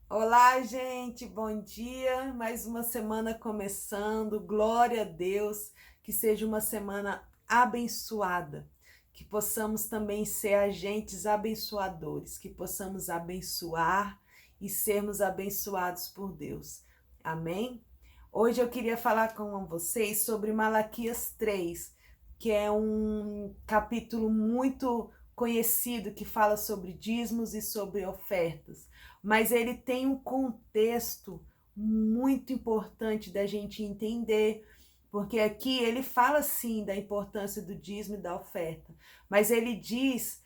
Olá, gente, bom dia. Mais uma semana começando. Glória a Deus, que seja uma semana abençoada, que possamos também ser agentes abençoadores, que possamos abençoar e sermos abençoados por Deus. Amém? Hoje eu queria falar com vocês sobre Malaquias 3, que é um capítulo muito conhecido que fala sobre dízimos e sobre ofertas, mas ele tem um contexto muito importante da gente entender, porque aqui ele fala sim da importância do dízimo e da oferta, mas ele diz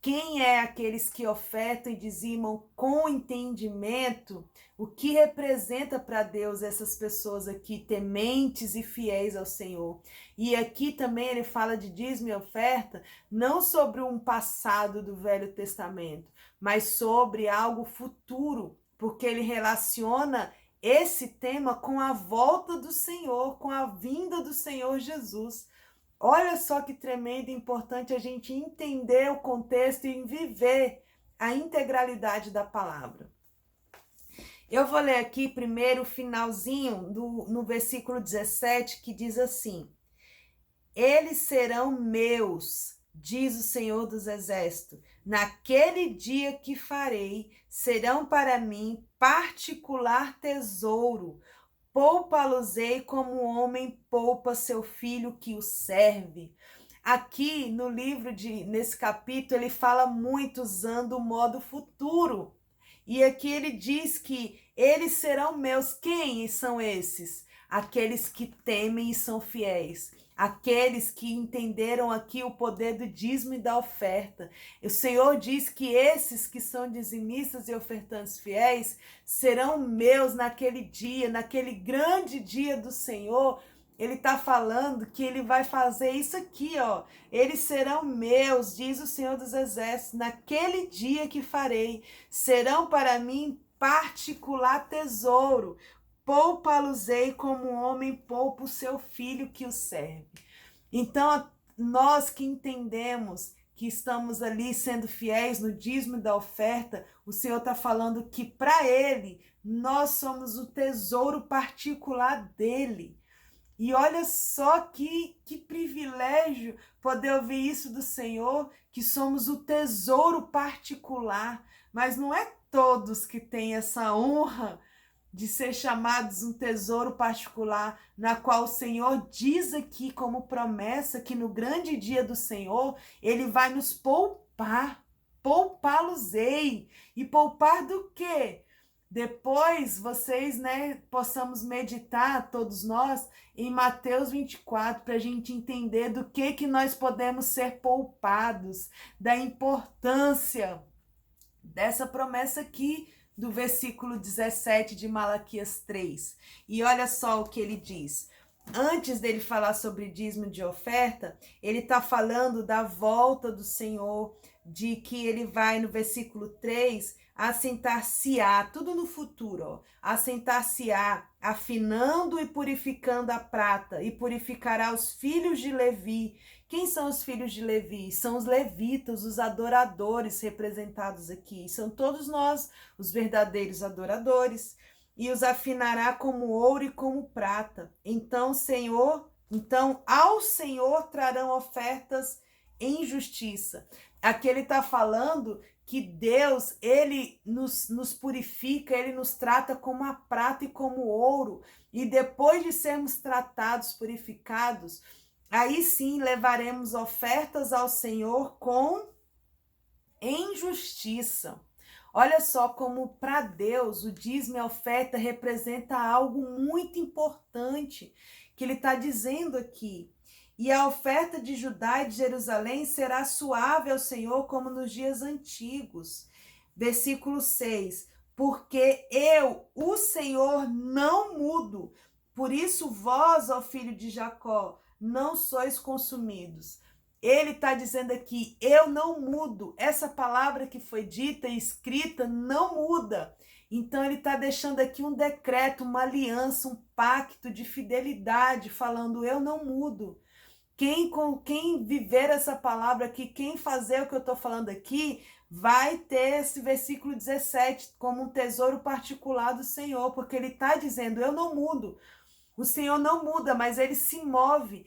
quem é aqueles que ofertam e dizimam com entendimento, o que representa para Deus essas pessoas aqui, tementes e fiéis ao Senhor. E aqui também ele fala de dízimo e oferta, não sobre um passado do Velho Testamento, mas sobre algo futuro, porque ele relaciona esse tema com a volta do Senhor, com a vinda do Senhor Jesus. Olha só que tremendo e importante a gente entender o contexto e viver a integralidade da palavra. Eu vou ler aqui primeiro o finalzinho no versículo 17, que diz assim: Eles serão meus, diz o Senhor dos Exércitos. Naquele dia que farei, serão para mim particular tesouro. Poupa-los-ei como o homem poupa seu filho que o serve. Aqui no livro nesse capítulo, ele fala muito usando o modo futuro. E aqui ele diz que eles serão meus. Quem são esses? Aqueles que temem e são fiéis. Aqueles que entenderam aqui o poder do dízimo e da oferta. O Senhor diz que esses que são dizimistas e ofertantes fiéis serão meus naquele dia, naquele grande dia do Senhor. Ele está falando que ele vai fazer isso aqui, ó. Eles serão meus, diz o Senhor dos Exércitos, naquele dia que farei. Serão para mim particular tesouro. Poupa-los-ei como um homem poupa o seu filho que o serve. Então, nós que entendemos que estamos ali sendo fiéis no dízimo da oferta, o Senhor está falando que para Ele nós somos o tesouro particular dele. E olha só que privilégio poder ouvir isso do Senhor, que somos o tesouro particular, mas não é todos que têm essa honra de ser chamados um tesouro particular, na qual o Senhor diz aqui como promessa que no grande dia do Senhor, ele vai nos poupar, poupá-los-ei. E poupar do quê? Depois vocês, possamos meditar, todos nós, em Mateus 24, para a gente entender do que nós podemos ser poupados, da importância dessa promessa aqui do versículo 17 de Malaquias 3. E olha só o que ele diz. Antes dele falar sobre dízimo de oferta, ele está falando da volta do Senhor, de que ele vai, no versículo 3, assentar-se-á, tudo no futuro, ó, assentar-se-á, afinando e purificando a prata, e purificará os filhos de Levi. Quem são os filhos de Levi? São os levitas, os adoradores representados aqui. São todos nós, os verdadeiros adoradores. E os afinará como ouro e como prata. Então ao Senhor trarão ofertas em justiça. Aqui ele está falando que Deus, ele nos purifica, ele nos trata como a prata e como ouro. E depois de sermos tratados, purificados, aí sim levaremos ofertas ao Senhor em justiça. Olha só como para Deus o dízimo e a oferta representa algo muito importante que ele está dizendo aqui. E a oferta de Judá e de Jerusalém será suave ao Senhor como nos dias antigos. Versículo 6. Porque eu, o Senhor, não mudo. Por isso vós, ó filho de Jacó, não sois consumidos. Ele está dizendo aqui, eu não mudo. Essa palavra que foi dita e escrita não muda. Então ele está deixando aqui um decreto, uma aliança, um pacto de fidelidade, falando, eu não mudo. Quem viver essa palavra aqui, quem fazer o que eu estou falando aqui, vai ter esse versículo 17 como um tesouro particular do Senhor, porque ele está dizendo, eu não mudo. O Senhor não muda, mas ele se move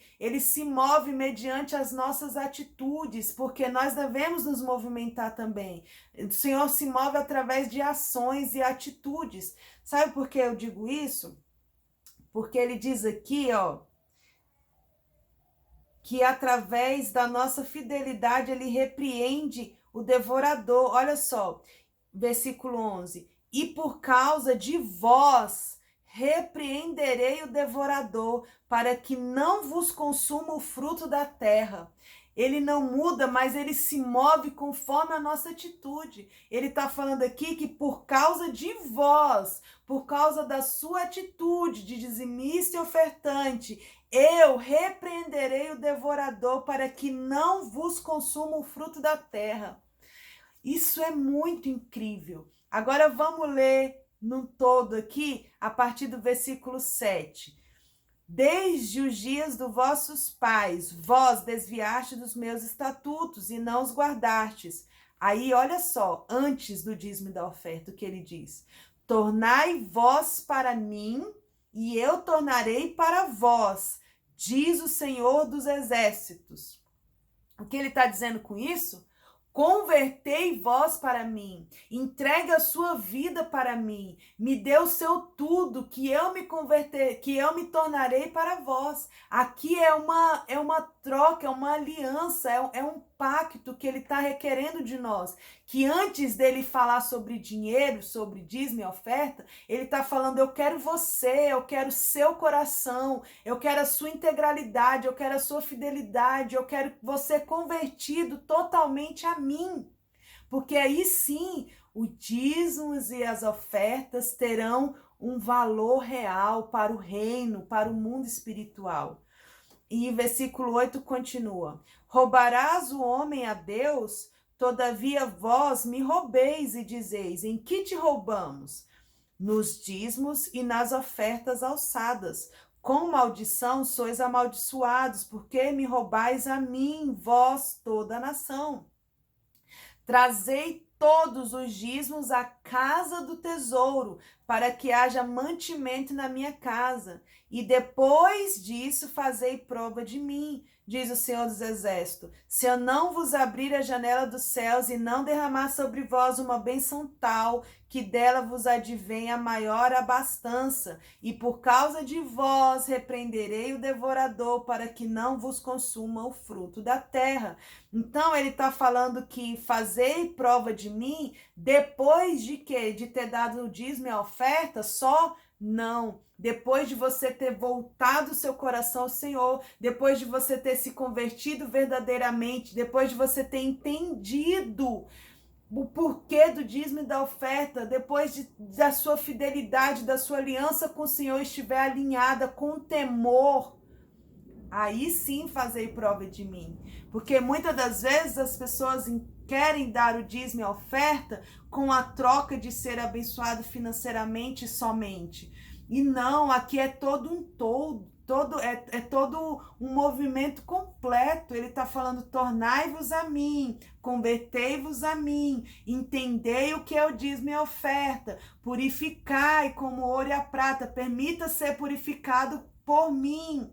mediante as nossas atitudes, porque nós devemos nos movimentar também. O Senhor se move através de ações e atitudes. Sabe por que eu digo isso? Porque ele diz aqui, ó, que através da nossa fidelidade ele repreende o devorador. Olha só, versículo 11. E por causa de vós repreenderei o devorador, para que não vos consuma o fruto da terra. Ele não muda, mas ele se move conforme a nossa atitude. Ele está falando aqui que por causa de vós, por causa da sua atitude de dizimista e ofertante, eu repreenderei o devorador para que não vos consuma o fruto da terra. Isso é muito incrível. Agora vamos ler no todo aqui, a partir do versículo 7. Desde os dias dos vossos pais, vós desviaste dos meus estatutos e não os guardastes. Aí, olha só, antes do dízimo e da oferta, o que ele diz. Tornai vós para mim, e eu tornarei para vós, diz o Senhor dos Exércitos. O que ele está dizendo com isso? Convertei vós para mim, entregue a sua vida para mim, me dê o seu tudo, que eu me tornarei para vós. Aqui é uma troca, é uma aliança, é um pacto que ele está requerendo de nós. Que antes dele falar sobre dinheiro, sobre dízimo e oferta, ele está falando, eu quero você, eu quero seu coração, eu quero a sua integralidade, eu quero a sua fidelidade, eu quero você convertido totalmente a mim. Porque aí sim, os dízimos e as ofertas terão um valor real para o reino, para o mundo espiritual. E versículo 8 continua: roubarás o homem a Deus? Todavia vós me roubeis e dizeis, em que te roubamos? Nos dízimos e nas ofertas alçadas. Com maldição sois amaldiçoados, porque me roubais a mim, vós, toda a nação. Trazei todos os dízimos à casa do tesouro, para que haja mantimento na minha casa. E depois disso fazei prova de mim, diz o Senhor dos Exércitos. Se eu não vos abrir a janela dos céus e não derramar sobre vós uma bênção tal, que dela vos advenha maior abastança, e por causa de vós repreenderei o devorador, para que não vos consuma o fruto da terra. Então ele está falando que fazei prova de mim, depois de quê? De ter dado o dízimo e a oferta só? Não. Depois de você ter voltado o seu coração ao Senhor, depois de você ter se convertido verdadeiramente, depois de você ter entendido o porquê do dízimo e da oferta, depois da sua fidelidade, da sua aliança com o Senhor estiver alinhada com temor, aí sim fazei prova de mim. Porque muitas das vezes as pessoas querem dar o dízimo e a oferta com a troca de ser abençoado financeiramente somente. E não, aqui é todo um todo um movimento completo. Ele está falando, tornai-vos a mim, convertei-vos a mim, entendei o que é o dízimo e a oferta, purificai como ouro e a prata, permita ser purificado por mim.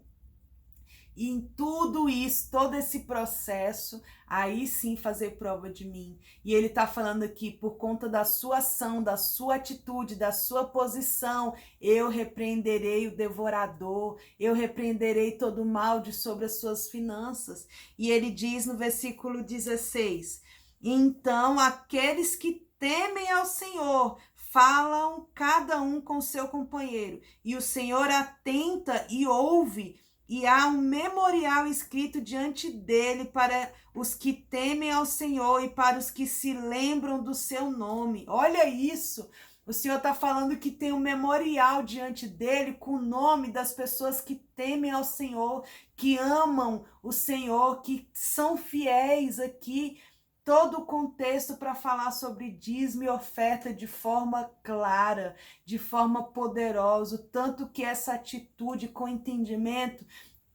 E em tudo isso, todo esse processo, aí sim fazer prova de mim. E ele está falando aqui, por conta da sua ação, da sua atitude, da sua posição, eu repreenderei o devorador, eu repreenderei todo o mal de sobre as suas finanças. E ele diz no versículo 16, então aqueles que temem ao Senhor, falam cada um com seu companheiro, e o Senhor atenta e ouve, e há um memorial escrito diante dele para os que temem ao Senhor e para os que se lembram do seu nome. Olha isso! O Senhor está falando que tem um memorial diante dele com o nome das pessoas que temem ao Senhor, que amam o Senhor, que são fiéis aqui. Todo o contexto para falar sobre dízimo e oferta de forma clara, de forma poderosa, tanto que essa atitude com entendimento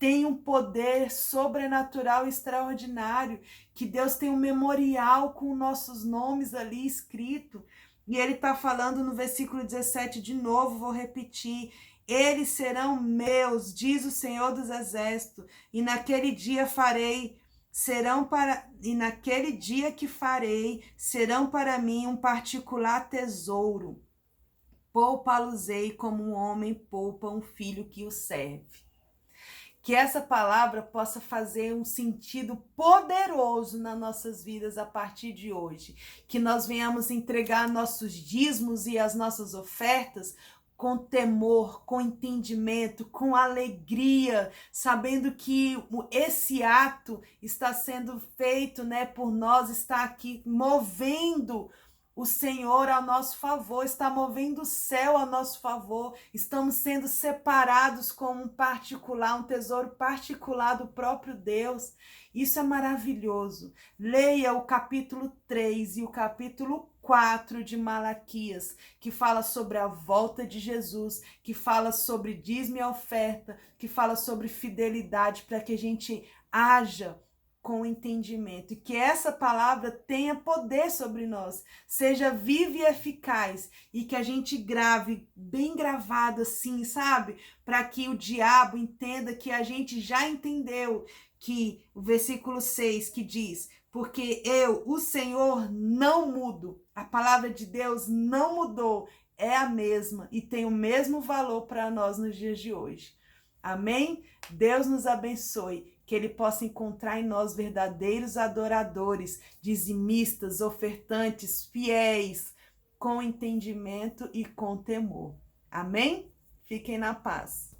tem um poder sobrenatural extraordinário, que Deus tem um memorial com nossos nomes ali escrito. E ele está falando no versículo 17 de novo, vou repetir: eles serão meus, diz o Senhor dos Exércitos, e naquele dia que farei, serão para mim um particular tesouro. Poupa-los-ei como um homem poupa um filho que o serve. Que essa palavra possa fazer um sentido poderoso nas nossas vidas a partir de hoje. Que nós venhamos entregar nossos dízimos e as nossas ofertas com temor, com entendimento, com alegria, sabendo que esse ato está sendo feito, por nós, está aqui movendo o Senhor ao nosso favor, está movendo o céu ao nosso favor, estamos sendo separados como um particular, um tesouro particular do próprio Deus. Isso é maravilhoso. Leia o capítulo 3 e o capítulo 4 de Malaquias, que fala sobre a volta de Jesus, que fala sobre dízimo e oferta, que fala sobre fidelidade, para que a gente haja com entendimento, e que essa palavra tenha poder sobre nós, seja viva e eficaz, e que a gente grave, bem gravado assim, sabe? Para que o diabo entenda que a gente já entendeu, que o versículo 6 que diz: porque eu, o Senhor, não mudo. A palavra de Deus não mudou, é a mesma e tem o mesmo valor para nós nos dias de hoje. Amém? Deus nos abençoe, que Ele possa encontrar em nós verdadeiros adoradores, dizimistas, ofertantes, fiéis, com entendimento e com temor. Amém? Fiquem na paz.